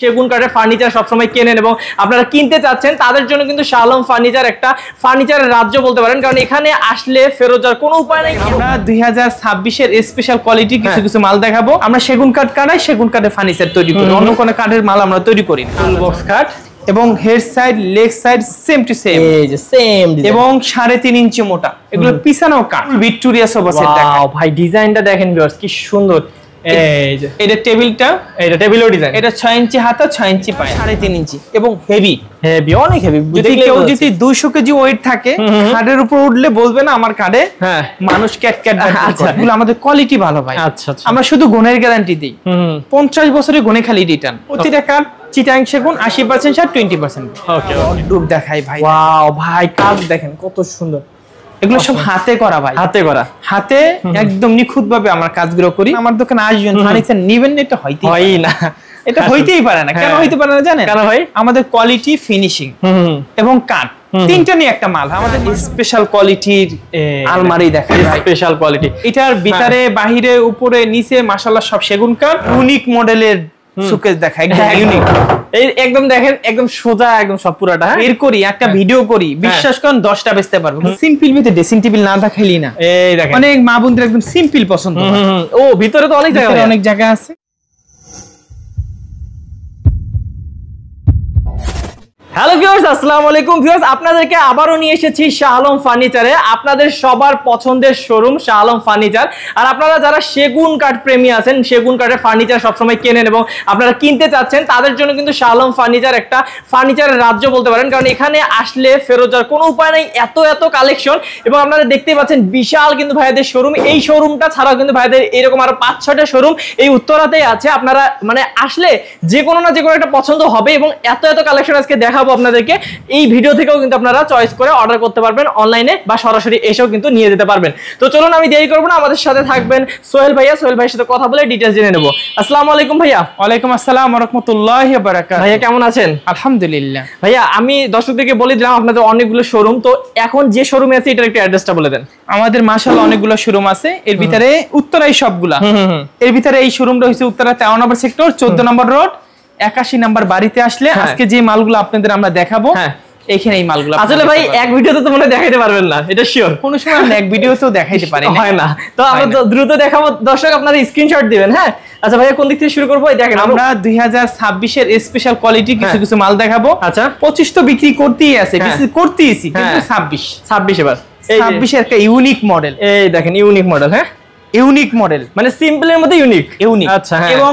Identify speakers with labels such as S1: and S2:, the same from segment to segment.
S1: সেগুন কাঠের ফার্নিচার সবসময় কেনেন এবং আপনারা কিনতে চাচ্ছেন তাদের জন্য কিন্তু শাহ আলম ফার্নিচার একটা ফার্নিচারের রাজ্য বলতে পারেন, কারণ এখানে আসলে ফেরত যাওয়ার কোনো উপায় নেই।
S2: আমরা 2026 এর স্পেশাল কোয়ালিটি কিছু কিছু মাল দেখাবো। আমরা সেগুন কাঠ কাটাই সেগুন কাঠের ফার্নিচার তৈরি করি, অন্য কোনো কাঠের মাল আমরা তৈরি করি না।
S1: ফুল বক্স কাঠ
S2: এবং head side leg side same to same,
S1: এই যে সেম
S2: এবং 3.5 ইঞ্চি মোটা। এগুলো পিছানো কাঠ, ভিক্টোরিয়া সোফা সেট দেখেন
S1: ভাই, ডিজাইনটা দেখেন ভিউয়ার্স কি সুন্দর। এই যে
S2: এটা টেবিলটা,
S1: এটা টেবিলের ডিজাইন,
S2: এটা 6 ইঞ্চি হাতা 6 ইঞ্চি পায়, 3.5 ইঞ্চি এবং হেভি
S1: হেভি, অনেক হেভি।
S2: যদি কেউ যদি 200 কেজি ওয়েট থাকে খাটের উপর উঠলে বলবে না আমার কাঁধে
S1: হ্যাঁ
S2: মানুষ ক্যাট ক্যাট।
S1: আচ্ছা,
S2: এগুলো আমাদের কোয়ালিটি ভালো ভাই।
S1: আচ্ছা আচ্ছা,
S2: আমরা শুধু গুণের গ্যারান্টি দিই। 50 বছরের গুণে খালি রিটার্ন। প্রতিটা কাঠ চিটাং সেগুন 80% ছাড় 20%।
S1: ওকে
S2: ডুব দেখাই ভাই।
S1: ওয়াও ভাই, কাজ দেখেন কত সুন্দর।
S2: এগুলো সব হাতে করা ভাই,
S1: হাতে করা,
S2: হাতে একদম নিখুঁত ভাবে আমরা কাজগুলো করি। আমার দোকানে আসবেন, ফার্নিচার নেবেন, এটা হয়ই
S1: না,
S2: এটা হইতেই পারে না। কেন হইতে পারে না জানেন?
S1: কেন ভাই?
S2: আমাদের কোয়ালিটি, ফিনিশিং এবং কাঠ তিনটা নিয়ে একটা মাল। আমাদের স্পেশাল কোয়ালিটির আলমারি দেখাই,
S1: স্পেশাল কোয়ালিটি।
S2: এটার ভিতরে বাহিরে উপরে নিচে মাশাআল্লাহ সব সেগুন কাঠ। ইউনিক মডেলের সুকেস দেখাই, একদম ইউনিক।
S1: এই একদম দেখেন, একদম সোজা, একদম সব পুরাটা
S2: বের করি, একটা ভিডিও করি, বিশ্বাস করেন 10টা বেচতে পারবো। সিম্পল ভিতরে ড্রেসিং টেবিল না দেখাইলি না।
S1: এই দেখেন
S2: অনেক মা বোনদের একদম সিম্পল পছন্দ।
S1: ও ভিতরে তো অনেক জায়গা,
S2: অনেক জায়গা আছে।
S1: হ্যালো ভিউয়ার্স, আসসালামু আলাইকুম ভিউয়ার্স, আপনাদেরকে আবারও নিয়ে এসেছি শাহ আলম ফার্নিচারে, আপনাদের সবার পছন্দের শোরুম শাহ আলম ফার্নিচার। আর আপনারা যারা সেগুন কাঠ প্রেমী আছেন, সেগুন কাঠের ফার্নিচার সবসময় কেনেন এবং আপনারা কিনতে চাচ্ছেন তাদের জন্য কিন্তু শাহ আলম ফার্নিচার একটা ফার্নিচারের রাজ্য বলতে পারেন, কারণ এখানে আসলে ফেরত যাওয়ার কোনো উপায় নেই, এত কালেকশন। এবং আপনারা দেখতেই পাচ্ছেন বিশাল কিন্তু ভাইদের শোরুম। এই শোরুমটা ছাড়াও কিন্তু ভাইদের এরকম আরো 5-6টা শোরুম এই উত্তরাতেই আছে। আপনারা মানে আসলে যে কোনো না যে কোনো একটা পছন্দ হবে এবং এত কালেকশন আজকে দেখাবো আপনাদেরকে। এই ভিডিও থেকেও কিন্তু আপনারা চয়েস করে অর্ডার করতে পারবেন অনলাইনে, বা সরাসরি এসেও কিন্তু নিয়ে যেতে পারবেন। তো চলুন আমি দেরি করবো না, আমাদের সাথে থাকবেন সোহেল ভাইয়া। সোহেল ভাইয়ের সাথে কথা বলে ডিটেইলস জেনে নেব। আসসালামু আলাইকুম ভাইয়া।
S2: ওয়ালাইকুম আসসালাম ওয়া রাহমাতুল্লাহি ওয়া বারাকাতুহু।
S1: ভাইয়া কেমন আছেন?
S2: আলহামদুলিল্লাহ।
S1: ভাইয়া আমি দর্শকদেরকে বলে দিলাম আপনাদের অনেকগুলো শোরুম, তো এখন যে শোরুমে আছে এটার একটা অ্যাড্রেসটা বলে দেন।
S2: আমাদের মাশাআল্লাহ অনেকগুলো শোরুম আছে, এর ভিতরে উত্তরাই সবগুলা। এর ভিতরে এই শোরুমটা হচ্ছে উত্তরা 13 নম্বর সেক্টর, 14 নম্বর রোড, 81 নম্বর বাড়িতে আসলে আজকে যে মালগুলো আপনাদের আমরা দেখাবো এখানে এই মালগুলো।
S1: আসলে ভাই এক ভিডিওতে তো মনে দেখাইতে পারবেন না, এটা শিওর।
S2: কোন সময় আমরা এক ভিডিওতেও দেখাইতে পারি না,
S1: হয় না। তো আমরা দ্রুত দেখাবো, দর্শক আপনারা স্ক্রিনশট দিবেন। হ্যাঁ আচ্ছা ভাইয়া, কোন দিক থেকে শুরু করবো? দেখেন
S2: আমরা 2026 এর স্পেশাল কোয়ালিটি কিছু কিছু মাল দেখাবো।
S1: আচ্ছা
S2: 25 তো বিক্রি করতেই আছে, বিক্রি করতেইছি, কিন্তু 26
S1: এবার
S2: 26 এর একটা ইউনিক মডেল।
S1: এই দেখেন ইউনিক মডেল। হ্যাঁ
S2: ইউনিক মডেল
S1: মানে সিম্পলের মধ্যে ইউনিক।
S2: আচ্ছা এবং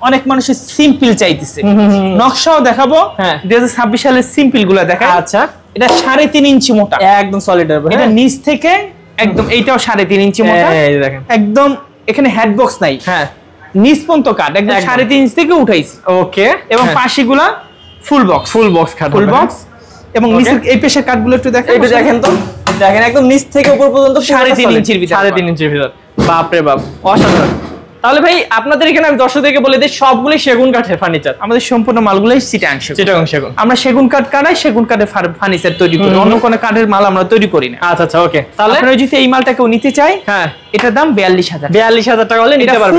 S2: অনেক মানুষের সিম্পল চাইতেছে, নকশাও দেখাবো। 2026 সালের সিম্পল গুলা দেখাই।
S1: আচ্ছা
S2: এটা 3.5 ইঞ্চি মোটা,
S1: একদম সলিড।
S2: এটা নিচ থেকে একদম, এইটাও 3.5 ইঞ্চি মোটা।
S1: এই দেখেন
S2: একদম এখানে হেড বক্স নাই, নিচ পর্যন্ত কাট, একদম 3.5 ইঞ্চি থেকে উঠাইছি।
S1: ওকে।
S2: এবং পাশিগুলা ফুল বক্স কাট, ফুল বক্স। এবং নিচের এই পেশের কাটগুলো একটু দেখেন,
S1: এইটা দেখেন তো, দেখেন একদম নিচ থেকে উপর পর্যন্ত
S2: 3.5 ইঞ্চির ভিতর,
S1: 3.5 ইঞ্চির ভিতর। বাপ রে বাপ, অসাধারণ। তাহলে ভাই আপনাদের এখানে আমি দর্শকদেরকে বলে দিই, সবগুলোই সেগুন কাঠের ফার্নিচার।
S2: আমাদের সম্পূর্ণ মালগুলোই চিটাং সেগুন। আমরা সেগুন কাঠ কাটাই সেগুন কাঠের ফার্নিচার তৈরি করি, অন্য কোনো কাঠের মাল আমরা তৈরি করি না।
S1: আচ্ছা আচ্ছা, ওকে। তাহলে
S2: আপনারা যদি এই মালটা কেউ নিতে চাই, এটার দাম 42,000
S1: টাকা হলে নিতে পারবেন।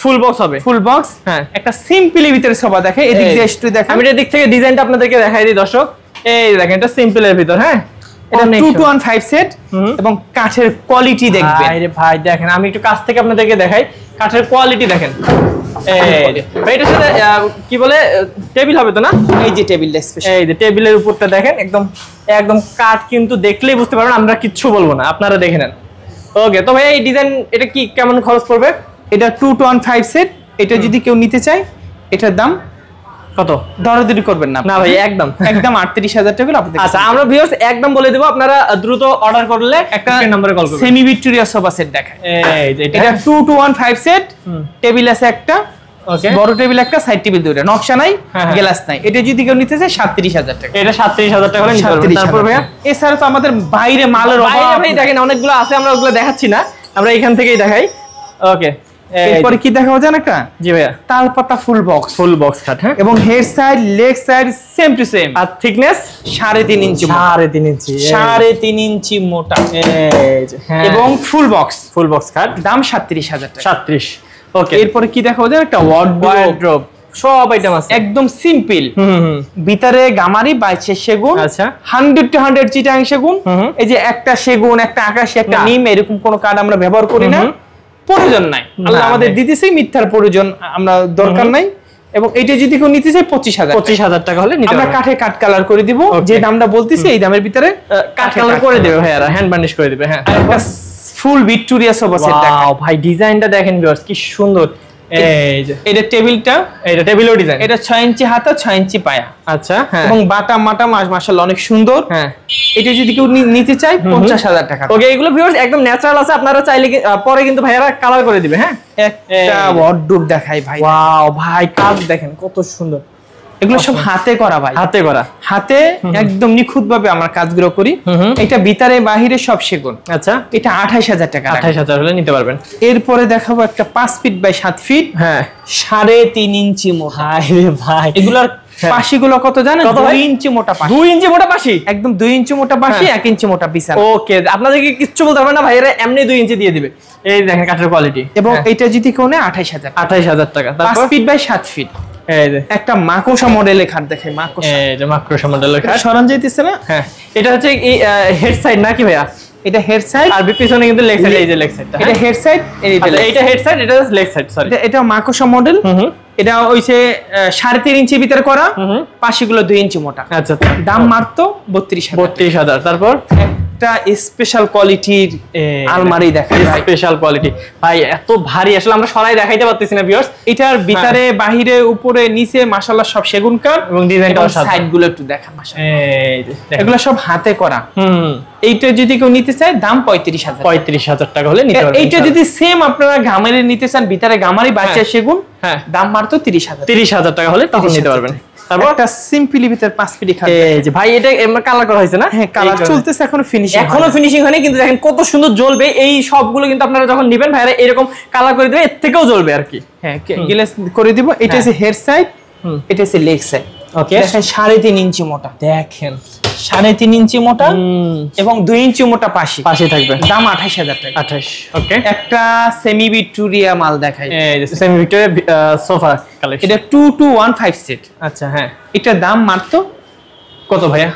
S2: ফুল বক্স হবে, ফুল বক্স। একটা সিম্পলের ভিতরে সবা দেখে, এদিক দিয়ে একটু দেখেন।
S1: আমি এর দিক থেকে ডিজাইনটা আপনাদেরকে দেখাই দিই দর্শক। এই দেখেন এটা সিম্পলের ভিতর। হ্যাঁ
S2: এটা 2-1-5 সেট এবং কাঠের কোয়ালিটি দেখবেন।
S1: আরে ভাই দেখেন, আমি একটু কাছ থেকে আপনাদেরকে দেখাই, কাঠের কোয়ালিটি দেখেন। এই এটার সাথে কি বলে টেবিল হবে তো না?
S2: এই যে টেবিলটা স্পেশাল,
S1: এই যে টেবিলের উপরটা দেখেন, একদম কাঠ কিন্তু দেখলেই বুঝতে পারবেন, আমরা কিচ্ছু বলবো না, আপনারা দেখে নেন। ওকে, তো ভাই এই ডিজাইন এটা কি কেমন খরচ পড়বে?
S2: এটা 2-1-5 সেট। এটা যদি কেউ নিতে চায় এটার দাম
S1: কত?
S2: দরদারি করবেন না
S1: ভাই, একদম
S2: 38,000 টাকা আপনাদের।
S1: আচ্ছা আমরা ভিউয়ার্স একদম বলে দেব, আপনারা দ্রুত অর্ডার করলে একটা নম্বরে কল করবেন।
S2: সেমি ভিক্টোরিয়া সোফা সেট দেখায়।
S1: এই যে
S2: এটা 2-1-5 সেট, টেবিল আছে একটা,
S1: ওকে,
S2: বড় টেবিল একটা, সাইড টেবিল দুটো, নকশা নাই, গ্লাস নাই। এটা যদি কেউ নিতে চায় 37,000 টাকা।
S1: এটা 37,000 টাকা করে নিতে পারবেন। তারপর ভাইয়া
S2: এছাড়া তো আমাদের বাইরে মালের অভাব।
S1: ভাই দেখেন অনেকগুলো আছে, আমরা ওগুলো দেখাচ্ছি না, আমরা এখান থেকেই দেখাই। ওকে,
S2: এরপরে কি দেখাবো জানেন একটা?
S1: জি ভাইয়া,
S2: তালপাতা ফুল বক্স কাট।
S1: এবং
S2: head side leg side same to same.
S1: আর থিকনেস
S2: 3.5 ইঞ্চি, 3.5 ইঞ্চি মোটা।
S1: এই যে
S2: এবং ফুল বক্স
S1: কাট,
S2: দাম 37,000 টাকা।
S1: 37। ওকে,
S2: এরপরে কি দেখাবো জানেন? একটা ওয়ার্ডরোব
S1: সব আইটেম আছে,
S2: একদম সিম্পল। ভিতরে গামারি, বাইরে সেগুন।
S1: আচ্ছা
S2: 100 to 100 চিটাং সেগুন। এই যে একটা সেগুন, একটা আকাশী, একটা নিম, এরকম কোন কাঠ আমরা ব্যবহার করি না, প্রয়োজন নাই। আল্লাহ আমাদের দিতেছে, মিথ্যার প্রয়োজন আমরা দরকার নাই। এবং এটা যদি কেউ নিতে চায় 25,000
S1: টাকা হলে
S2: আমরা কাঠে কাট কালার করে দিব, যে দামটা বলতেছি এই দামের ভিতরে
S1: কাট কালার করে দেবে ভাইয়ারা, হ্যান্ড বার্নিশ করে দিবে। হ্যাঁ,
S2: একটা ফুল ভিক্টোরিয়া সোফা সেট দেখেন
S1: ভাই, ডিজাইনটা দেখেন ভিউয়ার্স কি সুন্দর। এই যে
S2: এটা টেবিলটা,
S1: এটা টেবিলও ডিজাইন,
S2: এটা 6 ইঞ্চি হাতা 6 ইঞ্চি পায়া।
S1: আচ্ছা হ্যাঁ,
S2: এবং বাটা মাটা মাশাআল্লাহ অনেক সুন্দর।
S1: হ্যাঁ,
S2: এটা যদি কেউ নিতে চায় 50,000 টাকা।
S1: ওকে, এগুলো ভিউয়ার্স একদম ন্যাচারাল আছে, আপনারা চাইলে পরে কিন্তু ভাইয়ারা কালার করে দিবে। হ্যাঁ,
S2: একটা ওয়ার্ডরোব দেখাই ভাই,
S1: ওয়াও ভাই, কাজ দেখেন কত সুন্দর।
S2: এগুলো সব হাতে করা ভাই,
S1: হাতে করা,
S2: হাতে একদম নিখুঁত ভাবে আমরা কাজগুলো করি। এটা ভিতরে বাহিরে সব সেগুন।
S1: আচ্ছা,
S2: এটা 28,000 টাকা।
S1: 28,000 হলে নিতে পারবেন।
S2: এরপরে দেখাবো একটা 5 ফিট বাই 7 ফিট,
S1: হ্যাঁ,
S2: 3.5 ইঞ্চি মোটা।
S1: ভাই
S2: এগুলার পাশিগুলো কত জানেন? 2 ইঞ্চি মোটা পাশি।
S1: 2 ইঞ্চি মোটা পাশি,
S2: একদম 2 ইঞ্চি মোটা পাশি, 1 ইঞ্চি মোটা বিছানা।
S1: ওকে, আপনাদেরকে কিচ্ছু বলতে হবে না ভাইয়েরা, এমনি 2 ইঞ্চি দিয়ে দিবে। এই দেখেন কাঠের কোয়ালিটি।
S2: এবং এটা যদি কেউ নেয় 28,000
S1: টাকা।
S2: 5 ফিট বাই 7 ফিট।
S1: এই যে
S2: একটা মাকোসা মডেলের খাট দেখাই, মাকোসা।
S1: এই যে মাকড়সা মডেলের খাট,
S2: সরান যাইতেছে না?
S1: হ্যাঁ, এটা হচ্ছে এই হেড সাইড নাকি ভাইয়া?
S2: এটা হেড সাইড,
S1: আর পিছনে কিন্তু লেগ সাইড। এই যে লেগ সাইডটা,
S2: এটা হেড সাইড,
S1: এটা হেড সাইড, এটা লেগ সাইড। সরি,
S2: এটা মাকোসা মডেল। এটা হইছে 3.5 ইঞ্চি ভিতরে করা, পাশিগুলো 2 ইঞ্চি মোটা।
S1: আচ্ছা,
S2: দাম মাত্র 32,000।
S1: তারপর
S2: একটা স্পেশাল কোয়ালিটির আলমারি দেখাই,
S1: স্পেশাল কোয়ালিটি ভাই, এত ভারী আসলে আমরা সরাই দেখাইতে পারতেছি না ভিউয়ার্স।
S2: এটার ভিতরে বাহিরে উপরে নিচে মাশাআল্লাহ সব সেগুন কাঠ,
S1: এবং ডিজাইনটা
S2: সাইড গুলো একটু দেখা মাশাআল্লাহ,
S1: এই যে
S2: এগুলো সব হাতে করা। এইটা যদি কেউ নিতে চায় দাম
S1: 35,000 টাকা হলে নিতে পারবেন।
S2: এইটা যদি সেম আপনারা গামারি নিতে চান, ভিতরে গামারি বাইরে সেগুন,
S1: হ্যাঁ,
S2: দাম মাত্র
S1: 30,000 টাকা হলে তখন নিতে পারবেন।
S2: তারপর একটা সিম্পলি ভিতরে 5 ফিট খাট।
S1: এই যে ভাই, এটা কালার করা হয়েছে না?
S2: হ্যাঁ, কালার চলতেছে, এখনো
S1: ফিনিশিং হয়নি, কিন্তু দেখেন কত সুন্দর জ্বলবে। এই সবগুলো কিন্তু আপনারা যখন নেবেন ভাইরা এরকম কালার করে দিবে, এর থেকেও জ্বলবে আর কি।
S2: হ্যাঁ, গ্লেজ করে দিব। এটা হচ্ছে হেড সাইড, এটা হচ্ছে লেগ সাইড।
S1: ওকে,
S2: দেখেন 3.5 ইঞ্চি মোটা, দেখেন 3.5 ইঞ্চি মোটা এবং 2 ইঞ্চি মোটা পাশি থাকবে। দাম 28,000 টাকা।
S1: 28। ওকে,
S2: একটা সেমি ভিক্টোরিয়া মাল দেখাই,
S1: এই যে সেমি ভিক্টোরিয়া সোফা কালেকশন।
S2: এটা 2-1-5 সেট।
S1: আচ্ছা হ্যাঁ,
S2: এটার দাম মাত্র
S1: কত ভাইয়া?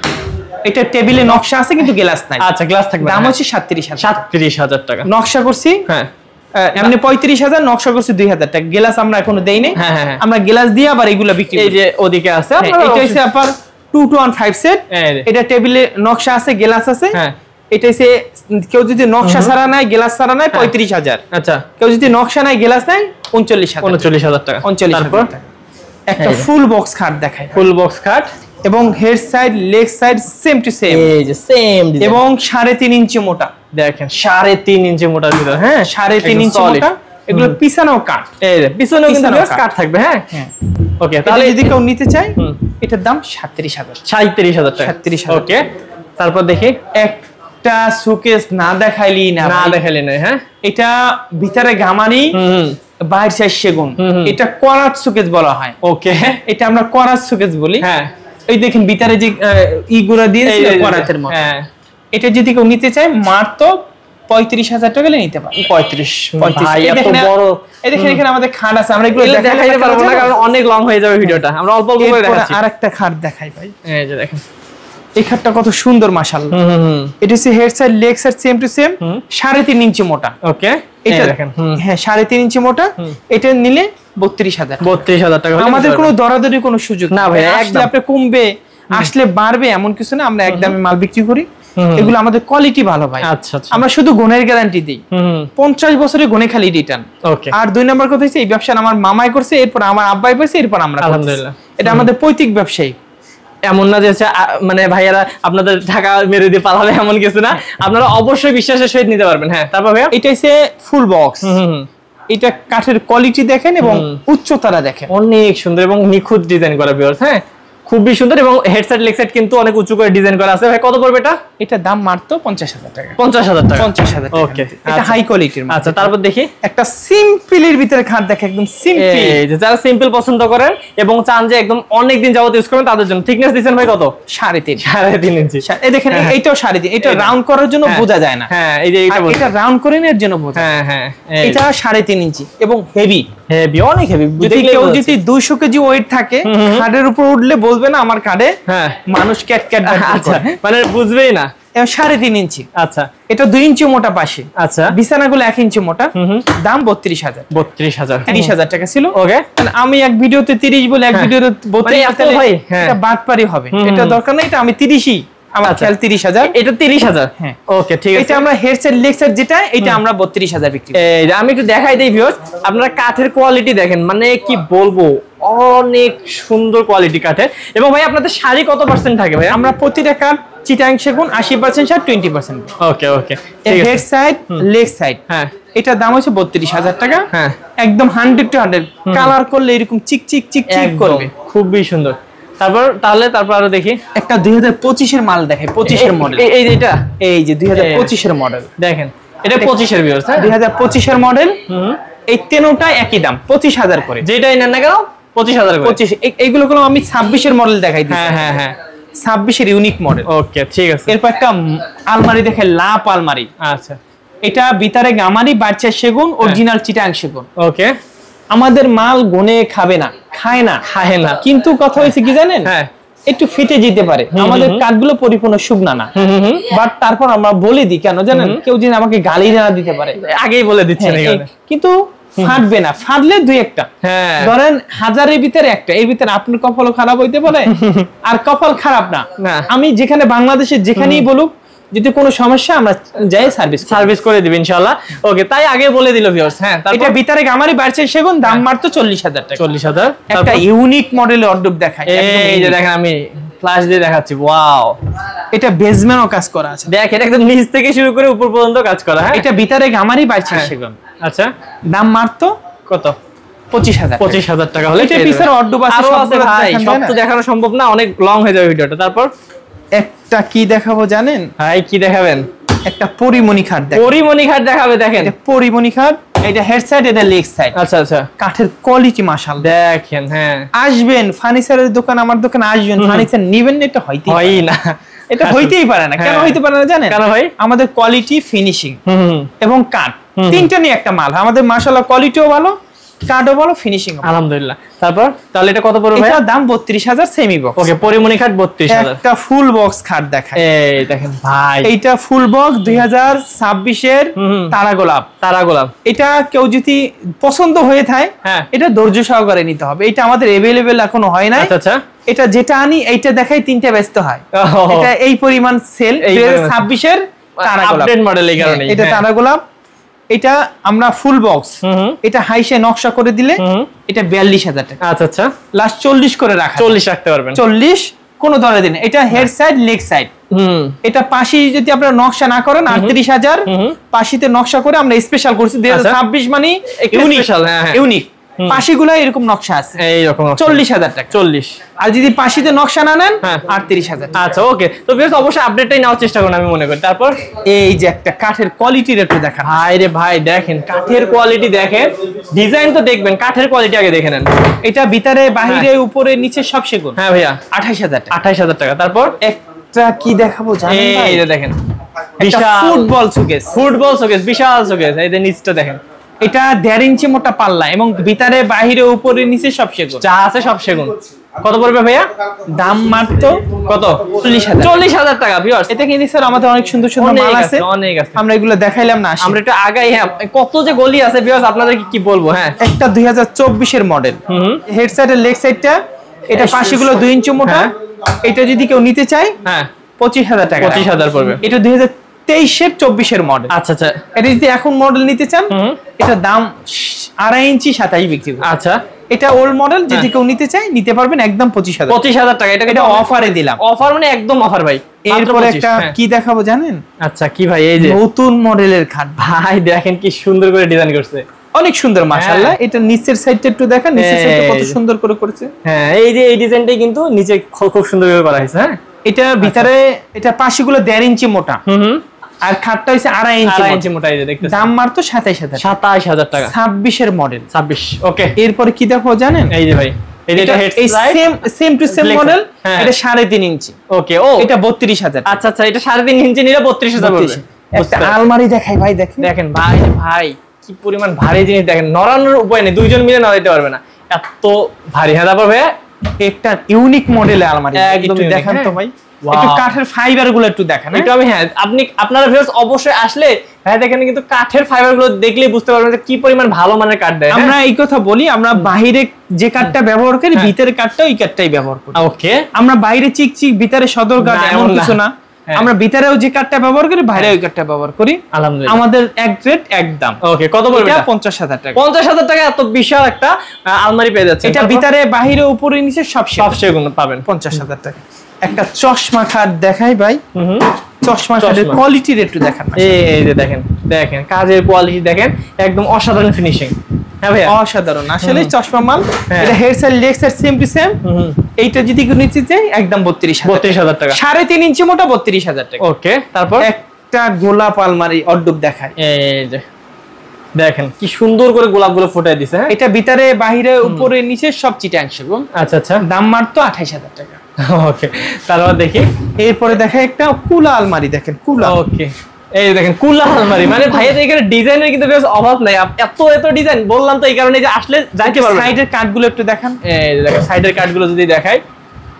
S2: এটা টেবিলে নকশা আছে কিন্তু গ্লাস নাই।
S1: আচ্ছা, গ্লাস থাকবে।
S2: দাম হচ্ছে 37,000
S1: টাকা।
S2: নকশা করছি,
S1: হ্যাঁ,
S2: এমনি 35,000, নকশা করছি 2,000 টাকা। গ্লাস আমরা এখনো দেই নাই।
S1: হ্যাঁ,
S2: আমরা গ্লাস দিয়ে আবার এগুলা বিক্রি করি।
S1: এই যে ওদিকে আছে,
S2: এটা হচ্ছে আপনার 2-1-5 সেট। এটা টেবিলে নকশা আছে, গ্লাস আছে।
S1: হ্যাঁ,
S2: এটা হচ্ছে কেউ যদি নকশা ছাড়া নাই, গ্লাস ছাড়া নাই 35,000।
S1: আচ্ছা,
S2: কেউ যদি নকশা নাই, গ্লাস নাই 39,000
S1: টাকা।
S2: 39,000 টাকা। একটা ফুল বক্স খাট দেখাই,
S1: ফুল বক্স খাট,
S2: এবং head side leg side same to same,
S1: এই যে সেম ডিজাইন,
S2: এবং 3.5 ইঞ্চি মোটা।
S1: দেখেন 3.5 ইঞ্চি মোটার ভিতর। হ্যাঁ,
S2: 3.5 ইঞ্চি মোটা। এগুলো পিছনেও কাট,
S1: এই যে পিছনেও কিন্তু কাট থাকবে। হ্যাঁ, ওকে,
S2: তাহলে যদি কেউ নিতে চায় এটার দাম 37,000।
S1: 37,000 টাকা।
S2: 37,000।
S1: ওকে, তারপর দেখি
S2: একটা শোকেস না দেখাইলি না,
S1: হ্যাঁ,
S2: এটা ভিতরে গামারি, বাইরে সাইড সেগুন। এটা করাত শোকেস বলা হয়।
S1: ওকে,
S2: এটা আমরা করাত শোকেস বলি।
S1: হ্যাঁ,
S2: এই দেখেন ভিতরে যে ইগুলা দিয়েছে করাতের মতো।
S1: হ্যাঁ,
S2: এটা যদি কেউ নিতে চায় মাত্র 35,000 টাকা নিতে পারে।
S1: 35।
S2: ভাই এত বড়। এই দেখেন এখানে আমাদের খাট আছে, আমরা এগুলো
S1: দেখাইতে পারবো না কারণ অনেক লং হয়ে যাবে ভিডিওটা। আমরা অল্প অল্প করে দেখাচ্ছি।
S2: আরেকটা খাট দেখাই ভাই,
S1: এই যে দেখেন
S2: এই খাটটা কত সুন্দর মাশাআল্লাহ। এটা হচ্ছে head side leg side same to same, 3.5 inch মোটা।
S1: ওকে,
S2: এটা দেখেন, হ্যাঁ 3.5 ইঞ্চি মোটা। এটা নিলে 32,000
S1: টাকা।
S2: আমাদের কোনো দরাদরি কোনো সুযোগ
S1: না ভাই,
S2: একদম আপনি কমবে, আসলে বাড়বে এমন কিছু না। আমরা একদমই মাল বিক্রি করি। এগুলো আমাদের কোয়ালিটি ভালো ভাই।
S1: আচ্ছা,
S2: আমরা শুধু গুণের গ্যারান্টি দিই। 50 বছরের গুণে খালি রিটার্ন।
S1: ওকে,
S2: আর 2 নাম্বার কথা হচ্ছে এই ব্যবসা আমার মামাই করছে, এরপর আমার আব্বাই পাইছে, এরপর আমরা।
S1: আলহামদুলিল্লাহ,
S2: এটা আমাদের পৈতৃক ব্যবসায়ী।
S1: এমন না যে মানে ভাইয়ারা আপনাদের টাকা মেরে দিয়ে পালাবে, এমন কিছু না। আপনারা অবশ্যই বিশ্বাসের সহিত নিতে পারবেন। হ্যাঁ, তারপর ভাইয়া
S2: এটা হচ্ছে ফুল বক্স। এটা কাঠের কোয়ালিটি দেখেন এবং উচ্চতাটা দেখেন,
S1: অনেক সুন্দর এবং নিখুঁত ডিজাইন করা ভিউয়ার্স। হ্যাঁ, খুবই সুন্দর এবং হেডসেট লেগসেট কিন্তু অনেক উঁচু করে ডিজাইন করা আছে। ভাই কত পড়বে এটা?
S2: এটা দাম মাত্র 50,000 টাকা।
S1: 50,000 টাকা।
S2: 50,000 টাকা।
S1: ওকে,
S2: এটা হাই কোয়ালিটির।
S1: আচ্ছা, তারপর দেখি
S2: একটা সিম্পলের ভিতরে খাট দেখে, একদম সিম্পল।
S1: এই যে যারা সিম্পল পছন্দ করেন এবং চান যে একদম অনেক দিন যাবত ইউজ করবেন তাদের জন্য। থিকনেস দিবেন ভাই কত?
S2: 3.5
S1: ইঞ্চি।
S2: এই দেখেন, এইটাও 3.5। এটা রাউন্ড করার জন্য বোঝা যায় না।
S1: হ্যাঁ, এই যে
S2: এটা রাউন্ড করে নেওয়ার জন্য বোঝা।
S1: হ্যাঁ,
S2: এটা 3.5 ইঞ্চি এবং হেভি,
S1: অনেক হেভি।
S2: যদি কেউ যদি 200 কেজি ওয়েট থাকে, খাটের উপর উঠলে বলবে না আমার কাঁধে মানুষ ক্যাট ক্যাট।
S1: আচ্ছা, মানে বুঝবেই না।
S2: 3.5 ইঞ্চি।
S1: আচ্ছা,
S2: এটা 2 ইঞ্চি মোটা পাশে।
S1: আচ্ছা,
S2: বিছানাগুলো 1 ইঞ্চি মোটা। দাম 32,000।
S1: 30,000
S2: টাকা ছিল।
S1: ওকে,
S2: আমি এক ভিডিওতে 30 বলে, এক ভিডিওতে 32।
S1: ভাই
S2: এটা বাটপারি হবে, এটা দরকার নাই। এটা আমি 30ই, আমার খেয়াল 30,000।
S1: এটা 30,000।
S2: হ্যাঁ,
S1: ওকে, ঠিক আছে।
S2: এটা আমরা হেডসেট লেগসেট যেটা, এটা আমরা 32,000 বিক্রি করি।
S1: এই যে আমি একটু দেখাই দেই ভিউয়ার্স, আপনারা কাঠের কোয়ালিটি দেখেন, মানে কি বলবো, অনেক সুন্দর কোয়ালিটি কাঠের। এবং ভাই আপনাদের শাড়ি কত পার্সেন্ট থাকে ভাই?
S2: আমরা প্রতিটা কাঠ চিটাং সেগুন 80% আর 20%।
S1: ওকে,
S2: হেড সাইড, লেগ সাইড।
S1: হ্যাঁ,
S2: এটার দাম হচ্ছে 32,000 টাকা।
S1: হ্যাঁ,
S2: একদম 100 to 100 কালার করলে এরকম চিক চিক চিক চিক করবে,
S1: খুবই সুন্দর। তারপর আরো দেখি
S2: একটা 2025 এর মাল দেখাই, 25 এর মডেল।
S1: এই যে এটা,
S2: এই যে 2025 এর মডেল
S1: দেখেন, এটা 25 এর ভিউয়ার্স। হ্যাঁ,
S2: 2025 এর মডেল। এই তেনোটা একই দাম, 25,000 করে।
S1: যেটাই নেন না কেন 25,000 করে।
S2: 25। এইগুলো আমি 26 এর মডেল দেখাই দিচ্ছি।
S1: হ্যাঁ,
S2: 26 এর ইউনিক মডেল।
S1: ওকে, ঠিক আছে।
S2: এরপর একটা আলমারি দেখাই, লাপ আলমারি।
S1: আচ্ছা,
S2: এটা ভিতরে গামারি, বাচ্চা সেগুন, অরিজিনাল চিটাং সেগুন।
S1: ওকে,
S2: আমাদের মাল গুনে খাবে না, খায় না, কিন্তু কথা হয়েছে কি জানেন, একটু ফেটে যেতে পারে। আমাদের কাঠগুলো পরিপূর্ণ শুকনা না, বাট তারপর আমরা বলে দিই, কেন জানেন, কেউ যদি আমাকে গালি না দিতে পারে,
S1: আগেই বলে দিচ্ছেন।
S2: কিন্তু ফাটবে না, ফাটলে দুই একটা, ধরেন 1000-এর ভিতরে একটা। এর ভিতরে আপনার কপালও খারাপ হইতে পারে, আর কপাল খারাপ না, আমি যেখানে বাংলাদেশে যেখানেই বলুক, যদি কোনো সমস্যা আমরা যাই সার্ভিস করে দিব ইনশাআল্লাহ। ওকে, তাই আগে বলে দিল ভিউয়ার্স। হ্যাঁ, এটা ভিতরে গামারি বাড়ছে সেগুন, দাম মাত্র 40,000 টাকা। 40,000। একটা ইউনিক মডেলের অর্ডব দেখাই,
S1: এই যে দেখেন, আমি ফ্ল্যাশ দিয়ে দেখাচ্ছি। ওয়াও,
S2: এটা বেজমেন্টও কাজ করা আছে।
S1: দেখ, এটা একদম নিচ থেকে শুরু করে উপর পর্যন্ত কাজ করা। হ্যাঁ,
S2: এটা ভিতরে গামারি বাড়ছে সেগুন।
S1: আচ্ছা,
S2: দাম মাত্র কত? 25,000
S1: টাকা হলে
S2: এটা পিসের অর্ডব আছে।
S1: আরো আছে ভাই, সব তো দেখানো সম্ভব না, অনেক লং হয়ে যাবে ভিডিওটা। তারপর
S2: একটা কি দেখাবো জানেন
S1: ভাই? কি দেখাবেন?
S2: একটা পরিমণি খাট দেখাবো।
S1: পরিমণি খাট দেখাবে, দেখেন
S2: পরিমণি খাট। এটা হেড সাইড, এটা লেগ সাইড।
S1: আচ্ছা,
S2: কাঠের কোয়ালিটি মাশাআল্লাহ
S1: দেখেন। হ্যাঁ,
S2: আসবেন ফার্নিচারের দোকান, আমার দোকানে আসবেন, ফার্নিচার নেবেন, এটা হয় না, এটা হইতেই পারে না। কেন হইতে পারে না জানেন? কেন ভাই? আমাদের কোয়ালিটি, ফিনিশিং এবং কাঠ, তিনটা নিয়ে একটা মাল। আমাদের মাশাআল্লাহ কোয়ালিটিও ভালো, কাঠও ভালো, ফিনিশিং
S1: আলহামদুলিল্লাহ। তারপর তাহলে এটা কত পড়বে ভাই?
S2: এটার দাম 32,000 সেমি বক্স।
S1: ওকে, পরিমণি খাট 32,000।
S2: একটা ফুল বক্স খাট দেখায়,
S1: এই দেখেন ভাই,
S2: এইটা ফুল বক্স 2026 এর তারা গোলাপ। এটা কেউ যদি পছন্দ হয়ে থাকে, এটা ধৈর্য সহকারে নিতে হবে। এটা আমাদের अवेलेबल এখনো হয় না। আচ্ছা, এটা যেটা আনি এইটা দেখাই তিনটা ব্যস্ত হয়। এটা এই পরিমাণ সেল 2026 এর তারা গোলাপ আপডেট মডেল। এই কারণে এটা তারা গোলাপ। এটা আমরা ফুল বক্স, এটা হাইসে নকশা করে দিলে এটা 42,000 টাকা। আচ্ছা, লাস্ট 40 করে রাখা, 40 রাখতে পারবেন। 40 কোন ধরে দিন। এটা হেড সাইড, লেগ সাইড। এটা পাশি যদি আপনারা নকশা না করেন 38,000, পাশিতে নকশা করে আমরা স্পেশাল করছি। 2026 মানে ইউনিক পাশিগুলো এরকম নকশা আছে, এইরকম 40,000 টাকা। 40। আর যদি পাশিতে নকশা না নেন 38,000। আচ্ছা, ওকে। তো ভিউয়ার্স অবশ্যই আপডেটটাই নেওয়ার চেষ্টা করুন, আমি মনে করি। তারপর এই যে একটা কাঠের কোয়ালিটির একটু দেখান। ভাই রে ভাই, দেখেন কাঠের কোয়ালিটি, দেখেন ডিজাইন তো দেখবেন, কাঠের কোয়ালিটি আগে দেখে নেন। এটা ভিতরে বাহিরে উপরে নিচে সব সেগুন। হ্যাঁ ভাইয়া, 28,000 টাকা। 28,000 টাকা। তারপর একটা কি দেখাবো জানেন ভাই? এই যে দেখেন, বিশাল ফুটবল শোকেস, বিশাল শোকেস। এই যে নিচটা দেখেন, এটা 1.5 ইঞ্চি মোটা পাল্লা এবং ভিতরে বাহিরে উপরে নিচে সব সেগুন, যা আছে সব সেগুন। কত পড়বে ভাইয়া? দাম মাত্র কত? 40,000 টাকা। ভিউয়ার্স, এটা কিন্তু স্যার আমাদের অনেক সুন্দর সুন্দর মাল আছে, অনেক আছে। আমরা এগুলো দেখাইলাম না, আমরা একটু আগাই। হ্যাঁ, কত যে গলি আছে ভিউয়ার্স, আপনাদেরকে কি বলবো। হ্যাঁ, একটা 2024 এর মডেল, হেড সাইডের লেগ সাইডটা, এটা পাশিগুলো 2 ইঞ্চি মোটা। এটা যদি কেউ নিতে চায় 25,000 টাকা। 25,000 পড়বে। এটা 2023 এর 24 এর মডেল। আচ্ছা, এটা যদি এখন মডেল নিতে চান, এটা দাম 2.5 ইঞ্চি 27 বিক্রি করব। আচ্ছা, এটা ওল্ড মডেল, যদি কেউ নিতে চায় নিতে পারবেন, একদম 25,000 টাকা। এটা অফারে দিলাম। অফার মানে একদম অফার ভাই। এরপরে একটা কি দেখাবো জানেন? আচ্ছা, কি ভাই? এই যে নতুন মডেলের খাট ভাই, দেখেন কি সুন্দর করে ডিজাইন করছে। অনেক সুন্দর মাশাআল্লাহ। এটা নিচের সাইডটা একটু দেখেন, নিচের সাইডটা কত সুন্দর করে করেছে।
S1: হ্যাঁ, এই যে এই ডিজাইনটাই কিন্তু নিচে খুব সুন্দর করে করা হয়েছে। হ্যাঁ,
S2: এটা ভিতরে এটা পাশিগুলো 1.5 ইঞ্চি মোটা, আর খাটটা হইছে 2.5 ইঞ্চি
S1: মোটা। এই যে দেখতেছেন,
S2: দাম মাত্র 27000 টাকা।
S1: 26
S2: এর মডেল।
S1: 26। ওকে,
S2: এরপরে কি দেখো জানেন?
S1: এই যে ভাই, এটা
S2: সেম টু সেম মডেল, এটা 3.5 ইঞ্চি।
S1: ওকে, ও
S2: এটা 32000।
S1: আচ্ছা আচ্ছা, এটা 3.5 ইঞ্চি নিলে 32000 পড়বে।
S2: একটা আলমারি দেখাই ভাই,
S1: দেখেন ভাই, ভাই কি পরিমাণ ভারী জিনিস দেখেন, নড়ানোর উপায় নেই, দুইজন মিলে নড়াইতে পারবে না, এত ভারী। হ্যাঁ, তারপর ভাই
S2: একটা ইউনিক মডেলের আলমারি
S1: একদম
S2: দেখেন তো ভাই, একটু কাঠের ফাইবার গুলো একটু দেখেন।
S1: এটা আমি, হ্যাঁ, আপনারা ভিউয়ার্স অবশ্যই আসলে ভাই দেখেন, কিন্তু কাঠের ফাইবার গুলো দেখলেই বুঝতে পারবেন যে কি পরিমাণ ভালো মানের কাঠ দেয়।
S2: আমরা এই কথা বলি, আমরা বাইরে যে কাঠটা ব্যবহার করি, ভিতরের কাঠটা ওই কাঠটাই ব্যবহার করি।
S1: ওকে,
S2: আমরা বাইরে চিকচিক, ভিতরে সদর কাঠ এমন কিছু না। আমরা ভিতরেও যে কাঠটা ব্যবহার করি, বাইরে ওই কাঠটা ব্যবহার করি।
S1: আলহামদুলিল্লাহ,
S2: আমাদের এক রেট এক দাম।
S1: ওকে, কত পড়বে?
S2: এটা 50000 টাকা।
S1: 50000 টাকা এত বিশাল একটা আলমারি পেয়ে যাচ্ছে।
S2: এটা ভিতরে বাহিরে উপরে নিচে সব
S1: সেগুন পাবেন
S2: 50000 টাকা। একটা চশমা খাট দেখাই ভাই, চশমা খাটের কোয়ালিটির একটু দেখান।
S1: এই যে দেখেন, দেখেন কাজের কোয়ালিটি দেখেন, একদম অসাধারণ ফিনিশিং। হ্যাঁ ভাই,
S2: অসাধারণ আসলে চশমা মাল। এটা head side leg side same to same. এইটা যদি নিচে যাই একদম 32000
S1: টাকা।
S2: 3.5 ইঞ্চি মোটা, 32000 টাকা।
S1: ওকে, তারপর
S2: একটা গোলাপ আলমারি অর্ডব দেখায়।
S1: এই যে দেখেন কি সুন্দর করে গোলাপগুলো ফুটাই দিছে।
S2: এটা ভিতরে বাহিরে উপরে নিচে সব চিটাংশ।
S1: আচ্ছা আচ্ছা,
S2: দাম মাত্র 28000 টাকা।
S1: ওকে, তারপর দেখি
S2: এরপরে দেখা একটা কুলা আলমারি দেখেন, কুলা।
S1: ওকে, এই দেখেন কুলা আলমারি, মানে ভাইয়া এখানে ডিজাইনের কিন্তু বেশ অভাব নাই, এত এত ডিজাইন বললাম তো এই কারণে যে আসলে যাইতে পারবেন।
S2: সাইডের কাঠগুলো একটু দেখান।
S1: এই দেখেন সাইডের কাঠগুলো যদি দেখাই,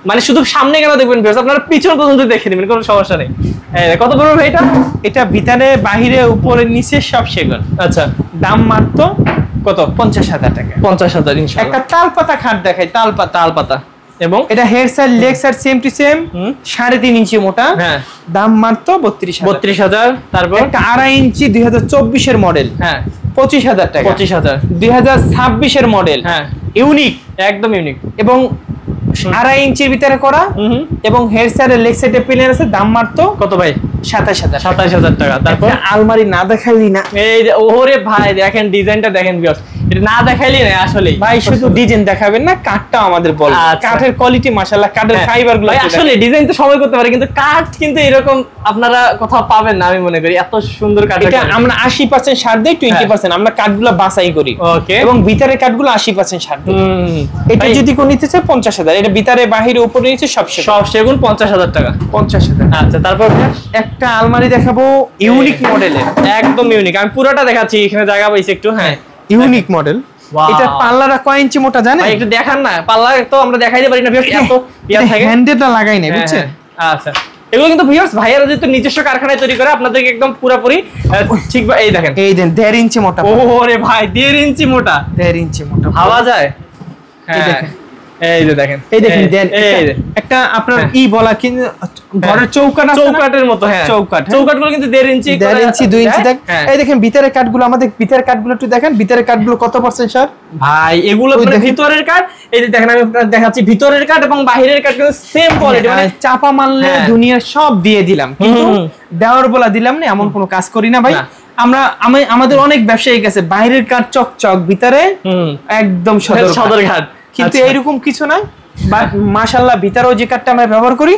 S1: মানে শুধু সামনে কেন দেখবেন ভিউয়ার্স, আপনারা পিছন পর্যন্ত দেখে নেবেন, কোনো সমস্যা নেই। এই কত পড়বে ভাই এটা?
S2: এটা ভিতরে বাহিরে উপরে নিচে সব সেগুন।
S1: আচ্ছা,
S2: দাম মাত্র
S1: কত?
S2: 50000 টাকা।
S1: 50000 ইনশাআল্লাহ।
S2: একটা তালপাতা খাট দেখাই, তালপাতা।
S1: এবং
S2: এটা head side leg side same to same, 3.5 inch মোটা।
S1: হ্যাঁ,
S2: দাম মাত্র 32000।
S1: তারপর
S2: একটা 2.5 ইঞ্চি 2024 এর মডেল।
S1: হ্যাঁ,
S2: 25000 টাকা।
S1: 25000।
S2: 2026 এর মডেল।
S1: হ্যাঁ,
S2: ইউনিক,
S1: একদম ইউনিক,
S2: এবং 2.5 ইঞ্চির ভিতরে করা, এবং হেড সাইডে লেগ সাইডে প্লেন আছে। দাম মাত্র
S1: কত ভাই?
S2: 27000
S1: টাকা। তারপর
S2: আলমারি না দেখাইলি না।
S1: এই যে ওরে ভাই দেখেন ডিজাইনটা দেখেন ভিউয়ার্স, এটা না দেখাইলি না আসলে
S2: ভাই, শুধু ডিজাইন দেখাবেন না, কাঠটাও আমাদের বলবেন। কাঠের কোয়ালিটি মাশাআল্লাহ, কাঠের ফাইবার গুলো
S1: আসলে ডিজাইন তো সবাই করতে পারে, কিন্তু কাঠ কিন্তু এরকম আপনারা কোথাও পাবেন না আমি মনে করি, এত সুন্দর কাঠ।
S2: এটা আমরা 80% ছাড় দেই, 20% আমরা কাঠগুলো বাছাই করি।
S1: ওকে,
S2: এবং ভিতরের কাঠগুলো 80% ছাড় দেই। এটা যদি কোন নিতে চায় 50000। এটা ভিতরে বাহিরে উপরে নিচে সব
S1: সেগুন 50000 টাকা।
S2: 50000।
S1: আচ্ছা, তারপর
S2: একটা আলমারি দেখাবো ইউনিক মডেলের,
S1: একদম ইউনিক। আমি পুরোটা দেখাচ্ছি, এখানে জায়গা পাইছি একটু। হ্যাঁ,
S2: ইউনিক মডেল। এটা পাল্লাটা কয় ইঞ্চি মোটা জানেন?
S1: ভাই একটু দেখান না, পাল্লা তো আমরা দেখাইতে পারি না ভিউয়ার্স, এত ইয়া থাকে।
S2: হ্যান্ডেলটা লাগাই নাই, বুঝছেন?
S1: আচ্ছা, এগুলো কিন্তু ভিউয়ার্স ভাইয়ারা যেহেতু নিজস্ব কারখানায় তৈরি করে, আপনাদেরকে একদম পুরোপুরি ঠিক। এই দেখেন,
S2: এই দেন 1.5 ইঞ্চি মোটা।
S1: ওরে ভাই 1.5 ইঞ্চি মোটা,
S2: 1.5 ইঞ্চি মোটা
S1: ভাবা যায়।
S2: এই দেখেন,
S1: এই যে দেখেন,
S2: এই দেখেন, একটা আপনার বলা কিন্তু ঘরের চৌকাটের মতো। হ্যাঁ, চৌকাটগুলো কিন্তু 1.5 ইঞ্চি, 1.5 ইঞ্চি 2 ইঞ্চি দেখ। এই দেখেন ভিতরের কাঠগুলো, আমাদের ভিতরের কাঠগুলো একটু দেখেন, ভিতরের কাঠগুলো কত % স্যার?
S1: ভাই এগুলো ভিতরের কাঠ। এই যে দেখেন, আমি আপনাদের দেখাচ্ছি ভিতরের কাঠ এবং বাহিরের কাঠ কিন্তু সেম কোয়ালিটি, মানে
S2: চাপা মারলে দুনিয়ার সব দিয়ে দিলাম, কিন্তু দেওয়ার বলা দিলাম না, এমন কোনো কাজ করি না ভাই। আমাদের অনেক ব্যবসায়ী আছে, বাইরের কাঠ চকচক, ভিতরে একদম সদর ঘাট, কিন্তু এইরকম কিছু না। মাশাআল্লাহ, ভিতরেও যে কাঠটা আমরা ব্যবহার করি,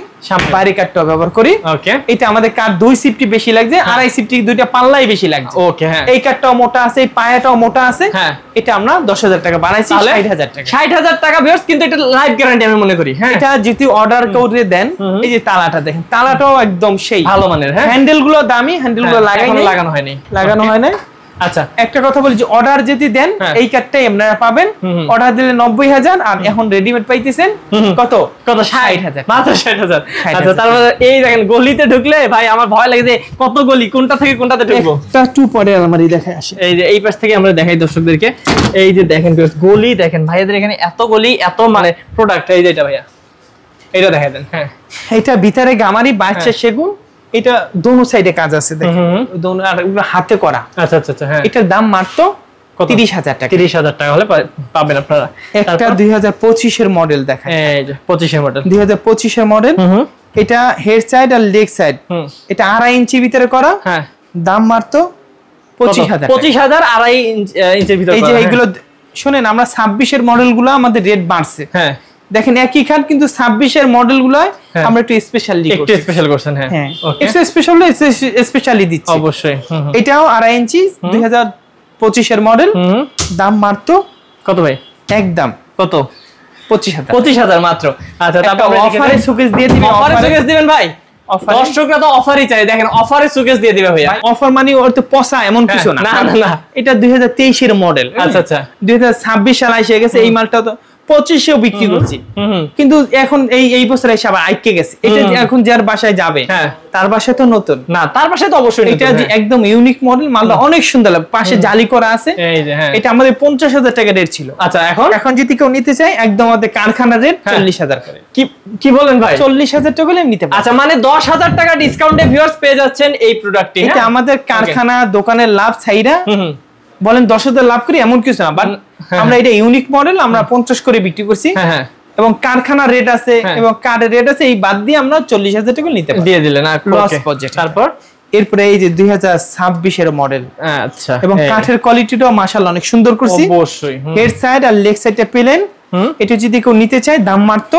S2: বাইরের কাঠটাও ব্যবহার করি।
S1: ওকে,
S2: এটা আমাদের কাঠ 2 সিফটি বেশি লাগছে, 2.5 সিফটি দুইটা পাল্লাই বেশি লাগছে।
S1: ওকে, হ্যাঁ,
S2: এই কাঠটাও মোটা আছে, এই পায়াটাও মোটা আছে। হ্যাঁ, এটা আমরা 10000 টাকা বানাইছি, 60000 টাকা।
S1: 60000 টাকা ভিউয়ার্স, কিন্তু এটা লাইফ গ্যারান্টি আমি মনে করি। হ্যাঁ,
S2: এটা যদি অর্ডার করে দেন, এই যে তালাটা দেখেন, তালাটাও একদম সেই
S1: ভালো মানের। হ্যাঁ,
S2: হ্যান্ডেল গুলো দামি, হ্যান্ডেল গুলো লাগানো হয়নি। আচ্ছা, একটা কথা বলি, যে অর্ডার যদি দেন এই কাঠটাই আপনারা পাবেন। অর্ডার দিলে 90000, আর এখন রেডিমেড পাইতেছেন কত 60000,
S1: মাত্র 60000। আচ্ছা, তারপরে এই দেখেন গলিতে ঢুকলে ভাই আমার ভয় লাগে যে কত গলি, কোনটা থেকে কোনটাতে ঢুকবো।
S2: একটা 2 পরে আলমারি দেখাই আসে।
S1: এই যে এই পাশ থেকে আমরা দেখাই দর্শকদেরকে, এই যে দেখেন গলি দেখেন, ভাইয়াদের এখানে এত গলি, এত মানে প্রোডাক্ট। এই যে এটা ভাইয়া, এটা দেখাই দেন। হ্যাঁ,
S2: এটা ভিতরে গামারি, বাচ্চা সেগুন, এটা দোনো সাইডে কাজ আছে দেখেন, দোনো আর হাতে করা।
S1: আচ্ছা আচ্ছা আচ্ছা, হ্যাঁ,
S2: এটার দাম মাত্র 30000 টাকা।
S1: 30000 টাকা হলে পাবেন আপনারা।
S2: একটা 2025 এর মডেল দেখেন,
S1: এই যে 25 এর মডেল,
S2: 2025 এর মডেল। এটা হেড সাইড আর লেগ সাইড, এটা 2.5 ইঞ্চি ভিতরে করা। হ্যাঁ, দাম মাত্র 25,000
S1: 25,000 আড়াই ইঞ্চের ভিতরে।
S2: এই যে এইগুলো শুনেন, আমরা 26 এর মডেলগুলো আমাদের রেট বাড়ছে।
S1: হ্যাঁ
S2: দেখেন একই খাট, কিন্তু 26 এর মডেলগুলো আমরা একটু স্পেশালি
S1: একটু স্পেশাল করছেন। হ্যাঁ
S2: ওকে, একটু স্পেশালি দিচ্ছি
S1: অবশ্যই।
S2: এটাও আড়াই ইঞ্চি 2025 এর মডেল। দাম মাত্র
S1: কত ভাই?
S2: একদম
S1: কত?
S2: 25,000।
S1: 25,000 মাত্র। আচ্ছা, তারপর
S2: অফারে সুকেস দিয়ে দিবেন।
S1: অফারে সুকেস দিবেন ভাই? দর্শকরা তো অফারই চাই, দেখেন অফারে সুকেস দিয়ে দিবে ভাইয়া।
S2: অফার মানে ওর তো পসা এমন কিছু না।
S1: না না না,
S2: এটা 2023 এর মডেল।
S1: আচ্ছা আচ্ছা,
S2: 2026 সালে এসে গেছে। এই মালটা তো 2500 বিক্রি করছি, কিন্তু এখন এই বছর এসে আবার আইকে গেছে। এটা এখন যার বাসায় যাবে তার বাসায় তো নতুন না, তার বাসায় তো অবশ্যই এটা একদম ইউনিক মডেল। মালটা অনেক সুন্দর লাগে, পাশে জালি করা আছে। এটা আমাদের 50,000 টাকা রেট ছিল। আচ্ছা, এখন যদি কেউ নিতে চায় একদম আমাদের কারখানা রেট 40,000 করে।
S1: কি বলেন ভাই?
S2: 40,000 টাকা হলে নিতে পারবেন।
S1: আচ্ছা, মানে 10,000 টাকা ডিসকাউন্টে ভিউয়ার্স পেয়ে যাচ্ছেন এই প্রোডাক্টটি।
S2: এটা আমাদের কারখানা দোকানের লাভ ছাইরা বলেন 10,000 লাভ করি এমন কিছু না, বাট আমরা এটা ইউনিক মডেল, আমরা 50 করে বিক্রি করছি। এবং কারখানা রেট আছে এবং কার্ডের রেট আছে, এই বাদ দিয়ে আমরা 40,000 টাকা নিতে পারি।
S1: দিয়ে দিলেন
S2: লস বাজেট।
S1: তারপর
S2: এরপরে এই যে 2026 এর মডেল।
S1: আচ্ছা,
S2: এবং কাঠের কোয়ালিটিটাও মাশাআল্লাহ অনেক সুন্দর করছি।
S1: অবশ্যই।
S2: হেড সাইড আর লেগ সাইডটা পেলেন। এটা যদি কেউ নিতে চায় দাম মাত্র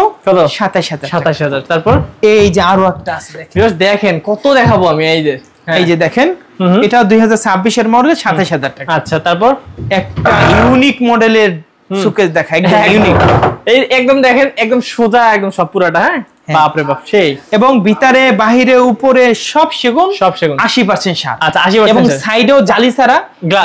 S2: 27,000।
S1: তারপর এই যে আরো একটা আছে দেখেন, কত দেখাবো আমি। এই যে দেখেন, এটা 2026 এর মডেল, 27,000 টাকা। আচ্ছা, তারপর একটা ইউনিক মডেলের সুকেস দেখা, একদম ইউনিক। এই একদম দেখেন, একদম সোজা, একদম সব পুরাটা। হ্যাঁ, বাপ রে বাপ, সেই। এবং ভিতরে বাহিরে উপরে সব সেগুন 80% সাত। আচ্ছা, 80%। এবং সাইডেও জালি ছাড়া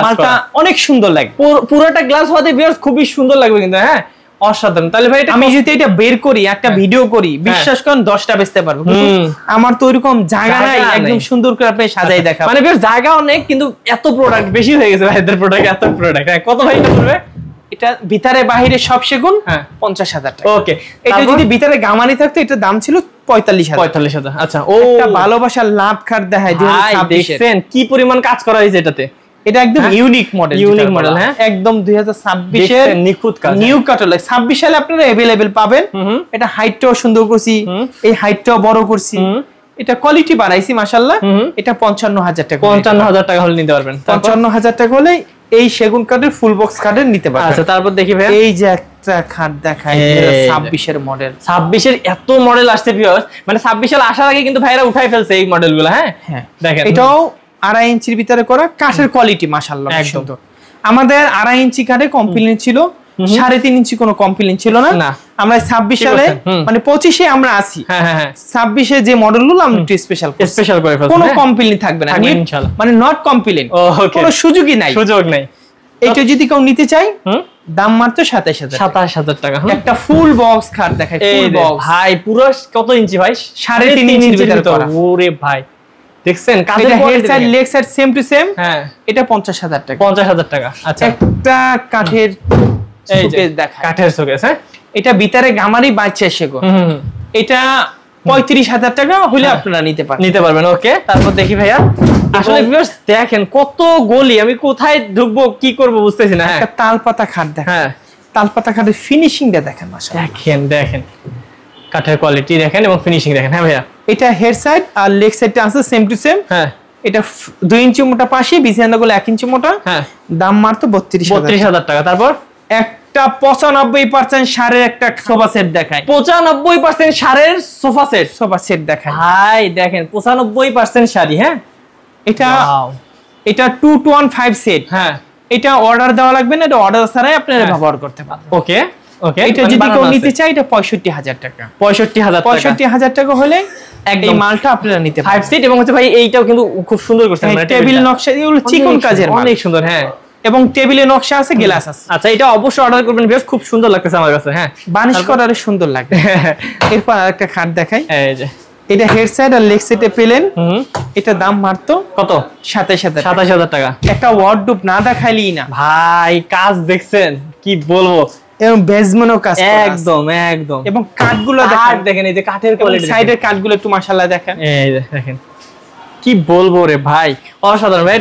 S1: মালটা অনেক সুন্দর লাগে। পুরোটা গ্লাস হওয়াতে ভিউয়ার্স খুবই সুন্দর লাগবে কিন্তু। হ্যাঁ, অসাধারণ। তাহলে ভাই আমি যদি এটা বের করি, একটা ভিডিও করি, বিশ্বাস করেন 10টা বেচতে পারবো। আমার তো ওইরকম জায়গা নাই একদম সুন্দর করে আপনি সাজাই দেখা। মানে বেশ জায়গা অনেক, কিন্তু এত প্রোডাক্ট বেশি হয়ে গেছে ভাইদের প্রোডাক্ট, এত প্রোডাক্ট। কত ভাই এটা পড়বে? এটা ভিতরে বাহিরে সব সেগুন 50,000 টাকা। ওকে, এটা যদি ভিতরে গামানি থাকতো এটার দাম ছিল 45,000। আচ্ছা, ও একটা ভালোবাসার লাভ খাট দেখায় 2026 দেখেন কি পরিমাণ কাজ করা হয়েছে এটাতে। এটা একদম ইউনিক মডেল, হ্যাঁ, একদম 2026 এর নিখুঁত কাজ, নিউ কাটালগ। 26 সালে আপনারা अवेलेबल পাবেন। এটা হাইটটাও সুন্দর করছি, এই হাইটটাও বড় করছি, এটা কোয়ালিটি বাড়াইছি মাশাআল্লাহ। এটা 55,000 টাকা। 55,000 টাকা হলে নিতে পারবেন। 55,000 টাকা হলে এই সেগুন কাঠের ফুল বক্স কাঠের নিতে পারবেন। আচ্ছা, তারপর দেখি ভাই, এই যে একটা খাট দেখায় 26 এর মডেল। 26 এর এত মডেল আসছে ভিউয়ার্স, মানে 26 সাল আসার আগে কিন্তু ভাইরা উঠাই ফেলছে এই মডেলগুলো। হ্যাঁ, দেখেন এটাও 2.5 ইঞ্চির ভিতরে করা, কাঠের কোয়ালিটি মাশাআল্লাহ সুন্দর। আমাদের 2.5 ইঞ্চি কাঠে কমপ্লেইন ছিল, 3.5 ইঞ্চি কোনো কমপ্লেইন ছিল না। আমরা 26 সালে মানে 25 এ আমরা আছি। হ্যাঁ, 26 এ যে মডেলগুলো আমরা একটু স্পেশাল করে ফেলছি, কোনো কমপ্লেইন থাকবে না ইনশাআল্লাহ, মানে নট কমপ্লেইন, কোনো সুযোগই নাই, সুযোগ নাই। এটা যদি কেউ নিতে চাই দাম মাত্র 27,000 টাকা। একটা ফুল বক্স খাট দেখাই, ফুল বক্স ভাই, পুরো কত ইঞ্চি ভাই? 3.5 ইঞ্চির ভিতরে করা। ওরে ভাই, দেখছেন কাজের quality, head side leg side same to same. হ্যাঁ, এটা 50,000 টাকা। 50,000 টাকা। আচ্ছা, একটা কাঠের শোকেস দেখা, কাঠের শোকেস। হ্যাঁ, এটা ভিতরে গামারি 22 সেগুন। এটা 35,000 টাকা হলে আপনারা নিতে পারবেন। ওকে, তারপর দেখি ভাইয়া, আসলে ভিউয়ার্স দেখেন কত গলি, আমি কোথায় ঢুকবো কি করব বুঝতেছি না। একটা তালপাতা খাট দেখেন। হ্যাঁ, তালপাতা খাটের ফিনিশিংটা দেখেন মাশাআল্লাহ। দেখেন কাঠের কোয়ালিটি দেখেন এবং ফিনিশিং দেখেন। হ্যাঁ ভাইয়া, এটা হেড সাইড আর লেগ সাইডটা আছে সেম টু সেম। হ্যাঁ, এটা 2 ইঞ্চি মোটা পাশে, বিছানাগুলো 1 ইঞ্চি মোটা। হ্যাঁ, দাম মাত্র 32,000 টাকা। তারপর একটা 95% সারের একটা সোফা সেট দেখায়। 95% সারের সোফা সেট দেখায় ভাই, দেখেন 95% শাড়ি। হ্যাঁ, এটা 2 to 1 5 সেট। হ্যাঁ, এটা অর্ডার দেওয়া লাগবে না, এটা অর্ডার ছাড়াই আপনারা ব্যবহার করতে পারবেন। ওকে, এটা যদি কেউ নিতে চায় এটা 65,000 টাকা। 65,000 টাকা হলে এই মালটা আপনারা নিতে পারবেন। 5 সিট এবং হচ্ছে ভাই এইটাও কিন্তু খুব সুন্দর করছেন, মানে টেবিল নকশা এগুলো চিকন কাজের, অনেক সুন্দর। হ্যাঁ, এবং টেবিলে নকশা আছে, গ্লাস আছে। আচ্ছা, এটা অবশ্যই অর্ডার করবেন, বেশ খুব সুন্দর লাগতেছে আমার কাছে। হ্যাঁ, বানিশ করারে সুন্দর লাগে। এরপর আরেকটা খাট দেখাই, এই যে এটা হেড সাইড আর লেগ সাইডে পেলেন। এটা দাম মাত্র কত? 27,000 টাকা। একটা ওয়ার্ডরোব না দেখাইলি না ভাই, কাজ দেখছেন কি বলবো, এবং বেজমেন্টও কাজ একদম। এবং কাঠগুলো দেখেন, এই যে কাঠের কোয়ালিটি, সাইডের কাঠগুলো একটু মাশাআল্লাহ দেখেন। এই দেখেন কি বলবো রে ভাই, অসাধারণ ভাই।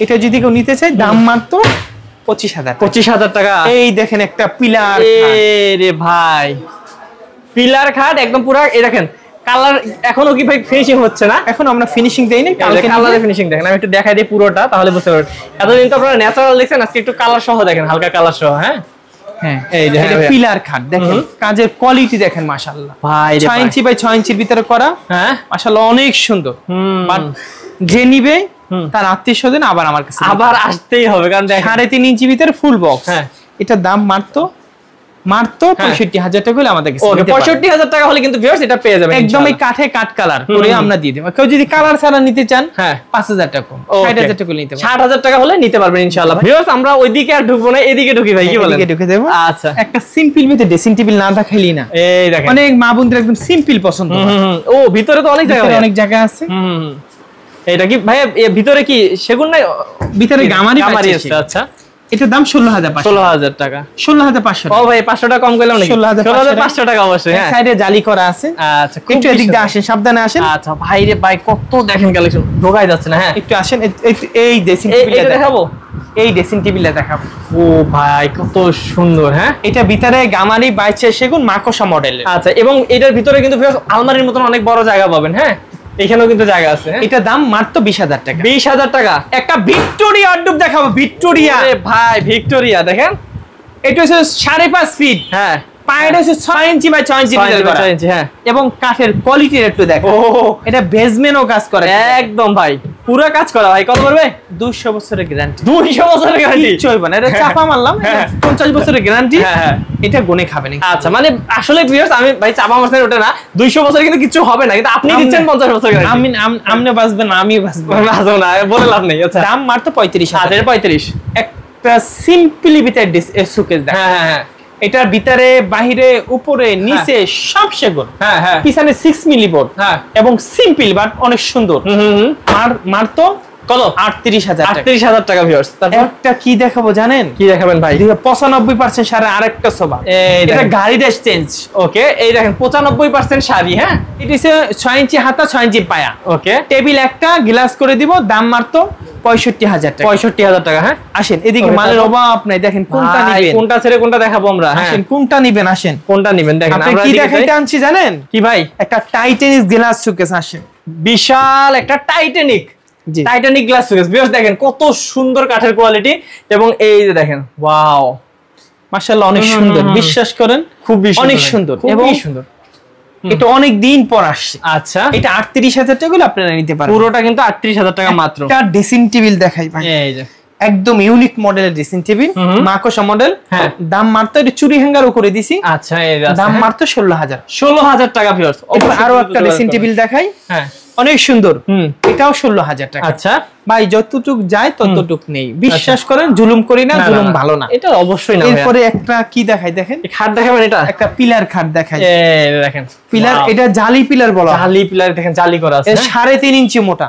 S1: এটা যদি কেউ নিতে চায় দাম মাত্র 25,000 টাকা। এই দেখেন একটা পিলার রে ভাই, পিলার খাট একদম পুরো, এই দেখেন কালার এখনো কি ভাই ফিনিশিং হচ্ছে না?
S2: এখন আমরা ফিনিশিং দেই না, কালকে
S1: কালারে ফিনিশিং দেখেন। আমি একটু দেখাই দিই পুরোটা, তাহলে বুঝতে পারবেন। এতদিন তো আপনারা ন্যাচারাল দেখছেন, আজকে একটু কালার সহ দেখেন, হালকা কালার সহ। হ্যাঁ
S2: হ্যাঁ, এই যে পিলার খাট দেখেন, কাজের কোয়ালিটি দেখেন মাশাআল্লাহ ভাই। 6 ইঞ্চি বাই 6 ইঞ্চির ভিতরে করা। হ্যাঁ মাশাআল্লাহ অনেক সুন্দর। বাট যে নিবে তার আত্মীয়স্বজন আবার আমার কাছে
S1: আবার আসতেই হবে, কারণ
S2: 3.5 ইঞ্চি ভিতরে ফুল বক্স। হ্যাঁ এটার দাম মাত্র 65,000 টাকা হলে আমাদের কাছে।
S1: ওকে 65,000 টাকা হলে কিন্তু ভিউয়ার্স এটা পেয়ে যাবেন
S2: একদম এই কাঠে কাট কালার করে আমরা দিয়ে দেব। কেউ যদি কালার ছাড়া নিতে চান, হ্যাঁ 5,000 টাকা কম, 60,000 টাকা নিতে পারবেন।
S1: 60,000 টাকা হলে নিতে পারবেন ইনশাআল্লাহ। ভিউয়ার্স আমরা ওইদিকে আর ঢুকবো না, এদিকে ঢুকি ভাই, কি বলেন?
S2: এদিকে ঢুকে দেব।
S1: আচ্ছা
S2: একটা সিম্পল ভিতরে ড্রেসিং টেবিল না দেখাইলি না।
S1: এই দেখেন
S2: অনেক মা বোনদের একদম সিম্পল পছন্দ।
S1: ও ভিতরে তো অনেক জায়গা,
S2: অনেক জায়গা আছে।
S1: এটা কি ভাই ভিতরে কি সেগুন না?
S2: ভিতরে গামারি
S1: আছে। আচ্ছা
S2: এটার দাম 16,500
S1: টাকা।
S2: 16,500।
S1: ও ভাই 500 টাকা কম করলাম নাকি? 16,500 টাকা অবশ্যই। হ্যাঁ
S2: সাইডে জালি করা আছে।
S1: আচ্ছা
S2: একটু এদিক দিয়ে আসেন, সাবধানে আসেন।
S1: আচ্ছা ভাই রে ভাই কত দেখেন কালেকশন, ঢোকাই যাচ্ছে না। হ্যাঁ
S2: একটু আসেন, এই ড্রেসিং টেবিলটা দেখাবো। এই ড্রেসিং টেবিলটা দেখাবো।
S1: ও ভাই কত সুন্দর। হ্যাঁ
S2: এটা ভিতরে গামারি বাইচে সেগুন মাকোসা মডেলের।
S1: আচ্ছা এবং এটার ভিতরে কিন্তু আলমারির মতন অনেক বড় জায়গা পাবেন। হ্যাঁ এখানেও কিন্তু জায়গা আছে।
S2: এটা দাম মাত্র 20,000 টাকা।
S1: 20,000 টাকা।
S2: একটা ভিক্টোরিয়া ওয়ার্ডরোব দেখাবো। ভিক্টোরিয়া
S1: ভাই ভিক্টোরিয়া দেখেন,
S2: এটা হচ্ছে 5.5 ফিট।
S1: হ্যাঁ
S2: পায়ের হচ্ছে 6 ইঞ্চি বাই 6 ইঞ্চি
S1: হ্যাঁ
S2: এবং কাঠের কোয়ালিটি একটু দেখো। এটা বেসমেন্টও কাজ করে
S1: একদম ভাই, পুরো কাজ করা। ভাই কত পড়বে?
S2: 200 বছরের গ্যারান্টি।
S1: 200 বছরের গ্যারান্টি
S2: চলবে না, এটা চাপা মারলাম। 50 বছরের গ্যারান্টি। হ্যাঁ এটা গুনে খাবেন।
S1: আচ্ছা মানে আসলে ভিউয়ার্স আমি ভাই চাপা মারছেন ওটা না, 200 বছর কিন্তু কিছু হবে না, কিন্তু আপনি দিচ্ছেন 50 বছর গ্যারান্টি।
S2: আমনে বাঁচবেন না, আমিও বাঁচবো
S1: না, বলে লাভ নেই। আচ্ছা
S2: দাম মাত্র 35,000।
S1: আচ্ছা 35।
S2: একটা সিম্পলি ভিতরে সুকেস দেখ। হ্যাঁ এটার ভিতরে বাহিরে উপরে নিচে সব সেগুন। হ্যাঁ হ্যাঁ পিছনে 6 মিলি বোর্ড। হ্যাঁ এবং সিম্পল বাট অনেক সুন্দর। মার তো কত? 38,000 টাকা। 38,000 টাকা ভিউয়ার্স। তারপর একটা কি দেখাবো জানেন? কি দেখাবেন ভাই? 95% সারা আরেকটা সোফা। এটা গাড়ি ড্যাশ চেঞ্জ। ওকে এই দেখেন 95% শাড়ি। হ্যাঁ এটা 6 ইঞ্চি হাতা 6 ইঞ্চি পায়া। ওকে টেবিল একটা গ্লাস করে দিব, দাম মাত্র 65,000 টাকা। 65,000 টাকা। হ্যাঁ আসেন এদিকে মালের অভাব নাই, দেখেন কোনটা নিবেন, কোনটা ছেড়ে কোনটা দেখাবো আমরা। আসেন কোনটা নিবেন, আসেন কোনটা নিবেন দেখেন। আমরা কি দেখাইতে আনছি জানেন কি ভাই? একটা টাইটানিক গ্লাস শোকেস। আসেন বিশাল একটা টাইটানিক গ্লাস শোকেস। ভিউয়ার্স দেখেন কত সুন্দর কাঠের কোয়ালিটি এবং এই যে দেখেন ওয়াও মাশাআল্লাহ অনেক সুন্দর। বিশ্বাস করেন খুব অনেক সুন্দর এবং সুন্দর। এটা অনেক দিন পর আসছে। আচ্ছা এটা 38,000 টাকা হলে আপনারা নিতে পারেন। পুরোটা কিন্তু 38,000 টাকা মাত্র। একটা ড্রেসিং টেবিল দেখাই ভাই, এই যে একদম ইউনিক মডেলের ড্রেসিং টেবিল, মাকোসা মডেল। হ্যাঁ দাম মাত্র এটা চুরি হ্যাঙ্গারও করে দিছি। আচ্ছা এই দাম মাত্র 16,000 টাকা। ভিউয়ার্স আরো একটা ড্রেসিং টেবিল দেখাই। হ্যাঁ অনেক সুন্দর, এটাও 16,000 টাকা। আচ্ছা ভাই যতটুক যায় ততটুক নেই, বিশ্বাস করেন জুলুম করি না, জুলুম ভালো না, এটা অবশ্যই না। এরপরে একটা কি দেখাই দেখেন, খাট দেখাবেন, এটা একটা পিলার খাট দেখাই। এই দেখেন পিলার, এটা জালি পিলার বলা, জালি পিলার দেখেন জালি করা আছে, 3.5 ইঞ্চি মোটা।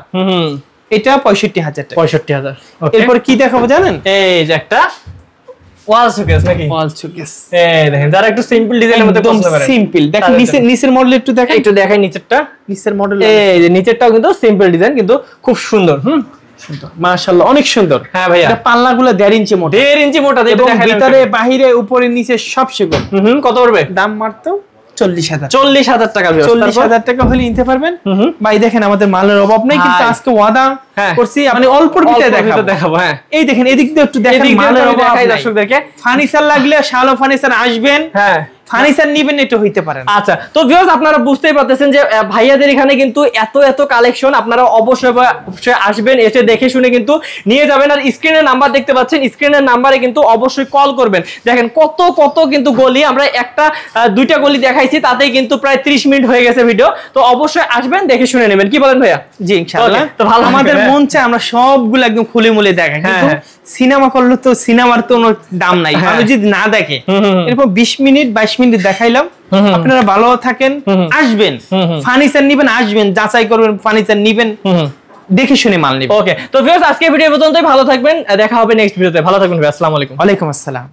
S2: এটা 65,000 টাকা। 65,000। এরপর কি দেখাবো জানেন? এই যে একটা ওয়াল শোকেস নাকি? ওয়াল শোকেস। এই দেখেন যারা একটু সিম্পল ডিজাইনের মধ্যে পছন্দ করেন, সিম্পল দেখেন। নিচের মডেল একটু দেখাই, একটু দেখাই নিচেরটা। নিচের মডেল এই যে নিচেরটাও কিন্তু সিম্পল ডিজাইন, কিন্তু খুব সুন্দর। সুন্দর মাশাআল্লাহ অনেক সুন্দর। হ্যাঁ ভাইয়া এটা পাল্লাগুলো 1.5 ইঞ্চি মোটা। 1.5 ইঞ্চি মোটা এবং ভিতরে বাহিরে উপরে নিচে সব সেগুন। কত পড়বে? দাম মাত্র 40,000 টাকা। 40,000 টাকা হলে নিতে পারবেন। ভাই দেখেন আমাদের মালের অভাব নেই, কিন্তু আজকে ওয়াদা করছি মানে অল্পর ভিতরে দেখাবো। হ্যাঁ এই দেখেন এদিক দিয়ে একটু দেখেন, মালের অভাব নাই। দর্শকদেরকে ফার্নিচার লাগলে শালো ফার্নিচার আসবেন। হ্যাঁ ফার্নিচার নিবেন একটু হইতে পারেন। আচ্ছা তো ভিউয়ার্স আপনারা বুঝতেই পারতেছেন যে ভাইয়াদের এখানে কিন্তু এত কালেকশন, আপনারা অবশ্যই আসবেন, এসে দেখে শুনে কিন্তু নিয়ে যাবেন। আর স্ক্রিনের নাম্বার দেখতে পাচ্ছেন, স্ক্রিনের নাম্বারে কিন্তু অবশ্যই কল করবেন। দেখেন কত কিন্তু গলি, আমরা একটা দুইটা গলি দেখাইছি, তাতেই কিন্তু প্রায় 30 মিনিট হয়ে গেছে ভিডিও। তো অবশ্যই আসবেন, দেখে শুনে নেবেন। কি বলেন ভাইয়া? জি ইনশাআল্লাহ। তো ভালো, আমাদের মন চায় আমরা সবগুলো একদম খুলে মুলে দেখাই, কিন্তু সিনেমা করলে তো সিনেমার তো কোনো দাম নাই, আমি যদি না দেখে এরকম 20 মিনিট 22 মিনিট দেখাইলাম। আপনারা ভালো থাকেন, আসবেন, ফার্নিচার নিবেন, আসবেন, যাচাই করবেন, ফার্নিচার নিবেন, দেখে শুনে মাল নিবেন। ওকে তো ভিউয়ার্স আজকে ভিডিও পর্যন্তই, ভালো থাকবেন, দেখা হবে নেক্সট ভিডিওতে। ভালো থাকবেন ভাই, আসসালামু আলাইকুম। ওয়ালাইকুম আসসালাম।